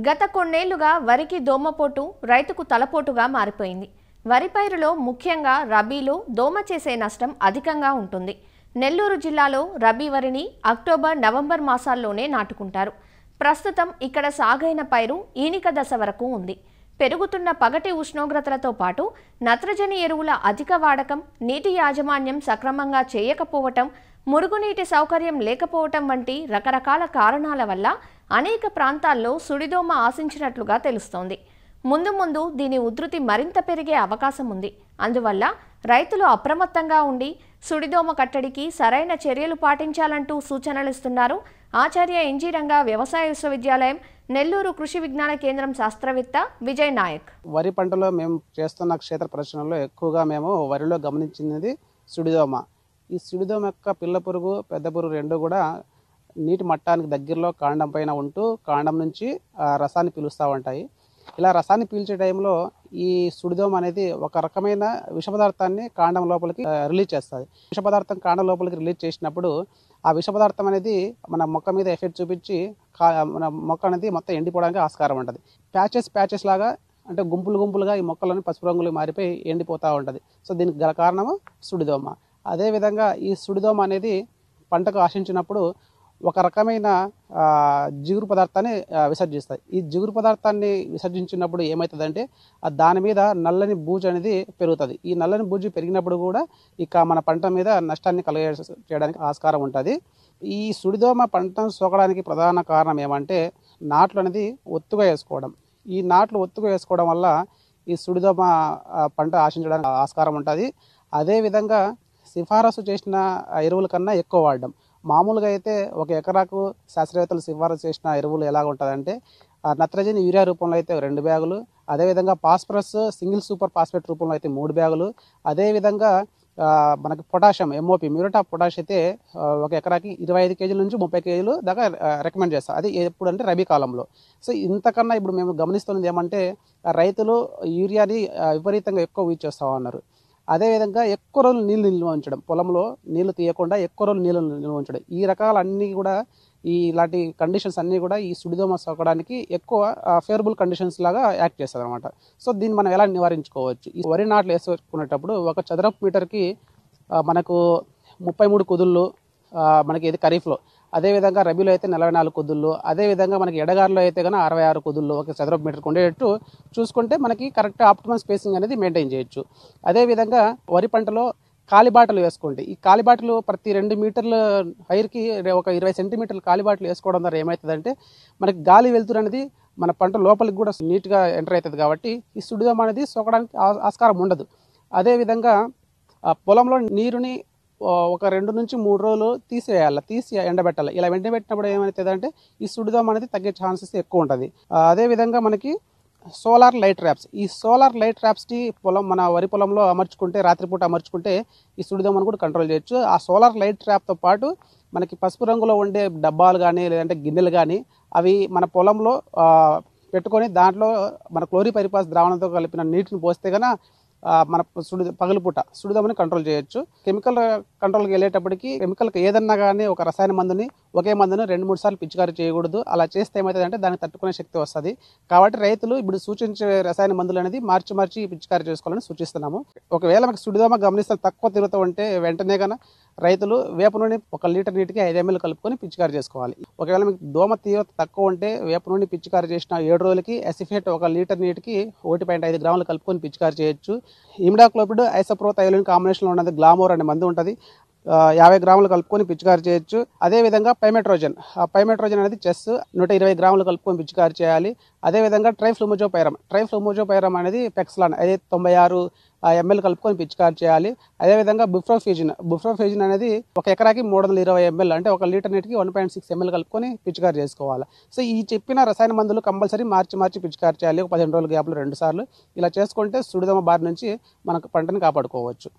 గత కొన్నేళ్లుగా వరికి దోమపోటు రైతుకు తలపోటుగా మారిపోయింది. వరి పైరులో ముఖ్యంగా రబీలో దోమ చేసే నష్టం అధికంగా ఉంటుంది. నెల్లూరు జిల్లాలో రబీ వరిని అక్టోబర్, నవంబర్ మాసాల్లోనే నాటుకుంటారు. ప్రస్తుతం ఇక్కడ సాగైన పైరు ఈనిక దశ వరకు ఉంది. పెరుగుతున్న పగటి ఉష్ణోగ్రతలతో పాటు నత్రజని ఎరువుల అధిక వాడకం, నీటి యాజమాన్యం సక్రమంగా చేయకపోవటం, మురుగునీటి సౌకర్యం లేకపోవటం వంటి రకరకాల కారణాల వల్ల అనేక ప్రాంతాల్లో సుడిదోమ ఆశించినట్లుగా తెలుస్తోంది. ముందు ముందు దీని ఉధృతి మరింత పెరిగే అవకాశం ఉంది. అందువల్ల రైతులు అప్రమత్తంగా ఉండి సుడిదోమ కట్టడికి సరైన చర్యలు పాటించాలంటూ సూచనలిస్తున్నారు ఆచార్య ఎన్జీ రంగా వ్యవసాయ విశ్వవిద్యాలయం నెల్లూరు కృషి విజ్ఞాన కేంద్రం శాస్త్రవేత్త విజయ్ నాయక్. వరి పంటలో మేము చేస్తున్న క్షేత్ర పరిశీలనలో ఎక్కువగా మేము వరిలో గమనించినది సుడిదోమ. ఈ సుడిదోమ యొక్క పిల్ల పురుగు, పెద్ద పురుగు రెండు కూడా నీటి మట్టానికి దగ్గరలో కాండం పైన ఉంటూ కాండం నుంచి రసాన్ని పీలుస్తూ ఉంటాయి. ఇలా రసాన్ని పీల్చే టైంలో ఈ సుడిదోమ అనేది ఒక రకమైన విష పదార్థాన్ని కాండం లోపలికి రిలీజ్ చేస్తుంది. విష పదార్థం కాండం లోపలికి రిలీజ్ చేసినప్పుడు ఆ విష పదార్థం అనేది మన మొక్క మీద ఎఫెక్ట్ చూపించి మన మొక్క అనేది మొత్తం ఎండిపోవడానికి ఆస్కారం ఉంటుంది. ప్యాచెస్ లాగా అంటే గుంపులుగా ఈ మొక్కలను పసుపు రంగులు మారిపోయి ఎండిపోతూ ఉంటుంది. సో దీనికి గల కారణము సుడిదోమ. అదేవిధంగా ఈ సుడిదోమ అనేది పంటకు ఆశించినప్పుడు ఒక రకమైన జిగురు పదార్థాన్ని విసర్జిస్తాయి. ఈ జిగురు పదార్థాన్ని విసర్జించినప్పుడు ఏమవుతుందంటే దాని మీద నల్లని బూజు అనేది పెరుగుతుంది. ఈ నల్లని బూజు పెరిగినప్పుడు కూడా ఇక మన పంట మీద నష్టాన్ని చేయడానికి ఆస్కారం ఉంటుంది. ఈ సుడిదోమ పంటను సోకడానికి ప్రధాన కారణం ఏమంటే నాట్లు అనేది ఒత్తుగా వేసుకోవడం. ఈ నాట్లు ఒత్తుగా వేసుకోవడం వల్ల ఈ సుడిదోమ పంట ఆశించడానికి ఆస్కారం ఉంటుంది. అదేవిధంగా సిఫారసు చేసిన ఎరువుల కన్నా ఎక్కువ వాడడం. మామూలుగా అయితే ఒక ఎకరాకు శాస్త్రవేత్తలు సిఫారసు చేసిన ఎరువులు ఎలాగ ఉంటుందంటే నత్రజని యూరియా రూపంలో అయితే 2 బ్యాగులు, అదేవిధంగా ఫాస్ఫరస్ సింగిల్ సూపర్ ఫాస్ఫేట్ రూపంలో అయితే 3 బ్యాగులు, అదేవిధంగా మనకి potassium MOP muriate of potash అయితే ఒక ఎకరాకి 25 కేజీల నుంచి 30 కేజీలు దాకా రికమెండ్ చేస్తాం. అది ఎప్పుడంటే రబీ కాలంలో. సో ఇంతకన్నా ఇప్పుడు మేము గమనిస్తున్నది ఏమంటే రైతులు యూరియాని విపరీతంగా ఎక్కువ యూజ్ చేస్తూ ఉన్నారు. అదేవిధంగా ఎక్కువ రోజులు నీళ్ళు నిల్వ ఉంచడం, పొలంలో నీళ్లు తీయకుండా ఎక్కువ రోజులు నీళ్ళు నిల్వ ఉంచడం, ఈ రకాలన్నీ కూడా ఇలాంటి కండిషన్స్ అన్నీ కూడా ఈ సుడిదోమ సోకడానికి ఎక్కువ ఫేవరబుల్ కండిషన్స్ లాగా యాక్ట్ చేస్తుంది అనమాట. సో దీన్ని మనం ఎలా నివారించుకోవచ్చు? ఈ వరి నాట్లు వేసుకునేటప్పుడు ఒక చదరపు మీటర్కి మనకు 33 కుదుళ్ళు మనకి ఇది ఖరీఫ్లో, అదేవిధంగా రబీలో అయితే 44 కుదుళ్ళు, అదేవిధంగా మనకి ఎడగారులో అయితే కనుక 66 కుదుళ్ళు ఒక చదరపు మీటర్కి ఉండేటట్టు చూసుకుంటే మనకి కరెక్ట్ ఆప్టిమల్ స్పేసింగ్ అనేది మెయింటైన్ చేయొచ్చు. అదేవిధంగా వరి పంటలో కాలిబాటలు వేసుకోండి. ఈ కాలిబాటలు ప్రతి 2 మీటర్ల హైర్కి ఒక 20 సెంటీమీటర్ల కాలిబాటలు వేసుకోవడం ద్వారా ఏమవుతుందంటే మనకి గాలి వెలుతురు అనేది మన పంట లోపలికి కూడా నీట్గా ఎంటర్ అవుతుంది. కాబట్టి ఈ సుడిదోమ అనేది సోకడానికి ఆస్కారం ఉండదు. అదేవిధంగా పొలంలో నీరుని ఒక 2 నుంచి 3 రోజులు తీసి ఎండబెట్టాలి. ఇలా ఎండబెట్టినప్పుడు ఏమవుతుందంటే ఈ సుడిదోమ అనేది తగ్గే ఛాన్సెస్ ఎక్కువ ఉంటుంది. అదేవిధంగా మనకి సోలార్ లైట్ ట్రాప్స్, ఈ సోలార్ లైట్ ట్రాప్స్ని మన వరి పొలంలో అమర్చుకుంటే, రాత్రిపూట అమర్చుకుంటే ఈ సుడిదోమను కూడా కంట్రోల్ చేయొచ్చు. ఆ సోలార్ లైట్ ట్రాప్తో పాటు మనకి పసుపు రంగులో ఉండే డబ్బాలు కానీ లేదంటే గిన్నెలు కానీ అవి మన పొలంలో పెట్టుకొని దాంట్లో మన క్లోరిపైరిపాస్ ద్రావణంతో కలిపిన నీటిని పోస్తే కనుక మన పగలుపూట సుడిదోమని కంట్రోల్ చేయొచ్చు. కెమికల్ కంట్రోల్కి వెళ్ళేటప్పటికి కెమికల్కి ఏదన్నా కానీ ఒక రసాయన మందుని ఒకే మందుని 2-3 సార్లు పిచికారీ చేయకూడదు. అలా చేస్తే ఏమవుతుందంటే దానికి తట్టుకునే శక్తి వస్తుంది. కాబట్టి రైతులు ఇప్పుడు సూచించే రసాయన మందులు అనేది మార్చి పిచికారీ చేసుకోవాలని సూచిస్తున్నాము. ఒకవేళ మనకు సుడిదోమ గమనిస్తే తక్కువ తిరుగుతూ ఉంటే వెంటనే కన్నా రైతులు వేప నూనె 1 లీటర్ నీటికి 5 ml కలుపుకొని పిచికారీ చేసుకోవాలి. ఒకవేళ మీకు దోమ తీవ్రత తక్కువ ఉంటే వేప నూనె పిచికారీ చేసిన 7 రోజులకి ఎసిఫేట్ 1 లీటర్ నీటికి 1.5 గ్రాములు కలుపుకొని పిచికారీ చేయొచ్చు. ఇమిడాక్లోపిడ్ ఐసోప్రోథైలిన్ కాంబినేషన్లో ఉన్నది గ్లామోర్ అనే మందు ఉంటుంది. 50 గ్రాములు కలుపుకొని పిచికారీ చేయొచ్చు. అదేవిధంగా పైమెట్రోజన్ అనేది చెస్ 120 గ్రాములు కలుపుకొని పిచికారీ చేయాలి. అదేవిధంగా ట్రైఫ్లూమోజోపైరమ్ అనేది పెక్స్లాన్ అది 96 ml కలుపుకొని పిచికారీ చేయాలి. అదేవిధంగా బుఫ్రోఫేజిన్ అనేది ఒక ఎకరాకి 320 ml అంటే 1 లీటర్ నీటికి 1.6 ml కలుపుకొని పిచికారీ చేసుకోవాలి. సో ఈ చెప్పిన రసాయన మందులు కంపల్సరీ మార్చి పిచికారీ చేయాలి. ఒక 15 రోజుల గ్యాప్లో 2 సార్లు. ఇలా చేసుకుంటే సుడిదోమ బారి నుంచి మనకు పంటని కాపాడుకోవచ్చు.